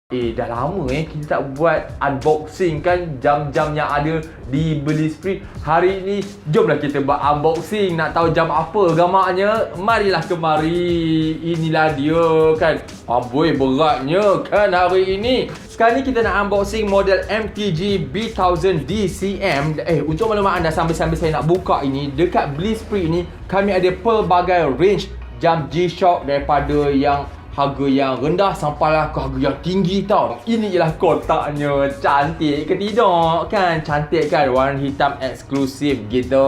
Dah lama kita tak buat unboxing kan jam-jam yang ada di Beli Spree. Hari ini jomlah kita buat unboxing. Nak tahu jam apa gamaknya? Marilah kemari. Inilah dia kan. Amboi beratnya kan hari ini. Sekarang ni kita nak unboxing model MTG B1000 DCM. Untuk maklumat anda, sambil-sambil saya nak buka ini, dekat Beli Spree ni kami ada pelbagai range jam G-Shock, daripada yang harga yang rendah sampailah ke harga yang tinggi tau. Ini ialah kotaknya. Cantik ke tidak kan? Cantik kan? Warna hitam eksklusif gitu.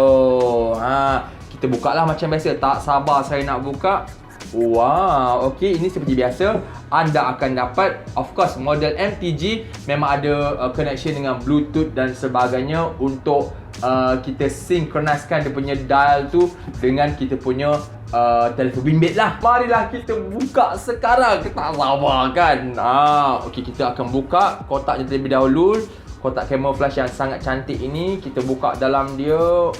Kita buka lah macam biasa. Tak sabar saya nak buka. Wow, okey, ini seperti biasa anda akan dapat, of course, model MTG memang ada connection dengan Bluetooth dan sebagainya untuk kita synchronizekan dia punya dial tu dengan kita punya telefon bimbit lah. Marilah kita buka sekarang. Kita tak sabar kan. Okey, kita akan buka kotaknya terlebih dahulu. Kotak camouflage yang sangat cantik ini. Kita buka dalam dia.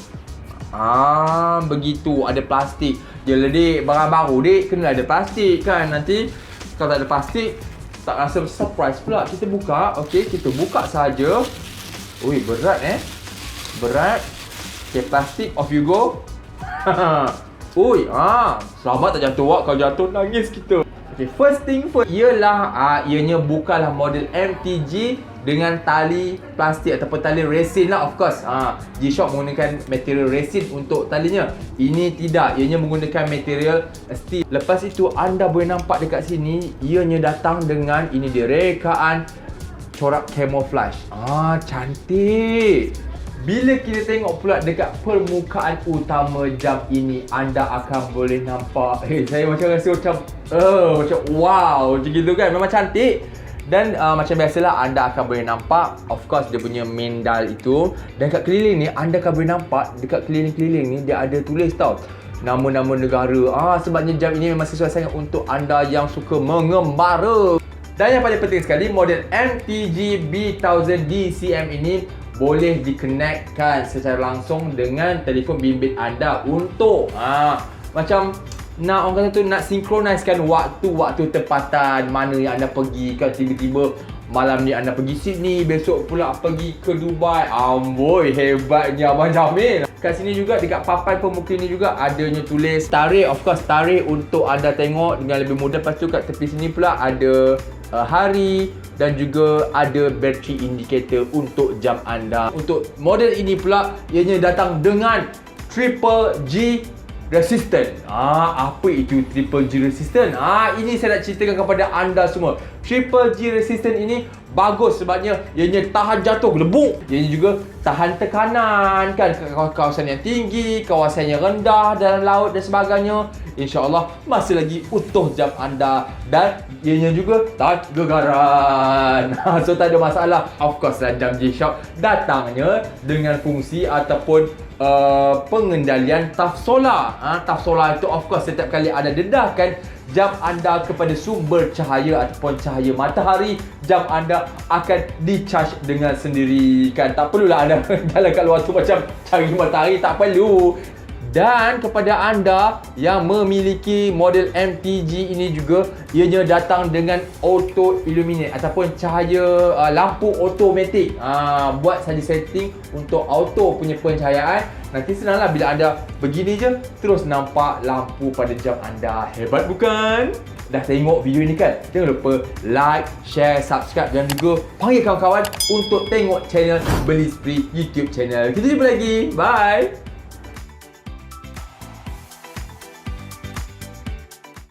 Begitu. Ada plastik. Yelah dik, barang baru dik, kena ada plastik kan. Nanti kalau tak ada plastik, tak rasa surprise pula. Kita buka. Okey, kita buka saja. Ui, berat berat. Okay, plastik, off you go. Ui, selamat tak jatuh wak. Kalau jatuh nangis kita. Okay, first thing first, ialah ianya bukanlah model MTG dengan tali plastik ataupun tali resin lah, of course. G-Shock menggunakan material resin untuk talinya. Ini tidak, ianya menggunakan material steel. Lepas itu anda boleh nampak dekat sini, ianya datang dengan ini dia, rekaan corak camouflage. Cantik. Bila kita tengok pula dekat permukaan utama jam ini, anda akan boleh nampak, saya macam rasa macam wow, macam gitu kan. Memang cantik. Dan macam biasalah anda akan boleh nampak, of course, dia punya main dial itu. Dan kat keliling ni anda akan boleh nampak, dekat keliling-keliling ni dia ada tulis tau, nama-nama negara. Sebabnya jam ini memang sesuai sangat untuk anda yang suka mengembara. Dan yang paling penting sekali, model MTG B1000 DCM ini boleh dikonekkan secara langsung dengan telefon bimbit anda untuk macam nak, orang kata tu, nak sinkronizekan waktu-waktu tempatan mana yang anda pergi kan. Tiba-tiba malam ni anda pergi Sydney, besok pula pergi ke Dubai. Amboi, hebatnya Abang Jamil. Kat sini juga, dekat papan pemuka ni juga adanya tulis tarikh, of course, tarikh untuk anda tengok dengan lebih mudah. Lepas tu kat tepi sini pula ada hari dan juga ada battery indicator untuk jam anda. Untuk model ini pula, ianya datang dengan Triple G resistant. Apa itu Triple G resistant? Ini saya nak ceritakan kepada anda semua. Triple G resistant ini bagus sebabnya ianya tahan jatuh lebuk. Ianya juga tahan tekanan kan, kawasan yang tinggi, kawasan yang rendah dalam laut dan sebagainya. InsyaAllah masih lagi utuh jam anda. Dan ianya juga tahan gegaran. So tak ada masalah. Of course lah, jam G-Shock datangnya dengan fungsi ataupun pengendalian taf solar. Taf solar itu of course setiap kali anda dedahkan jam anda kepada sumber cahaya ataupun cahaya matahari, jam anda akan di-charge dengan sendiri kan. Tak perlulah anda jalan kat luar tu macam cari matahari, tak perlu. Dan kepada anda yang memiliki model MTG ini juga, ianya datang dengan auto illuminate ataupun cahaya lampu automatik. Buat saja setting untuk auto punya pencahayaan. Nanti senanglah bila anda begini je, terus nampak lampu pada jam anda. Hebat bukan? Dah tengok video ni kan? Jangan lupa like, share, subscribe dan juga panggil kawan-kawan untuk tengok channel Beli Spree YouTube channel. Kita jumpa lagi. Bye!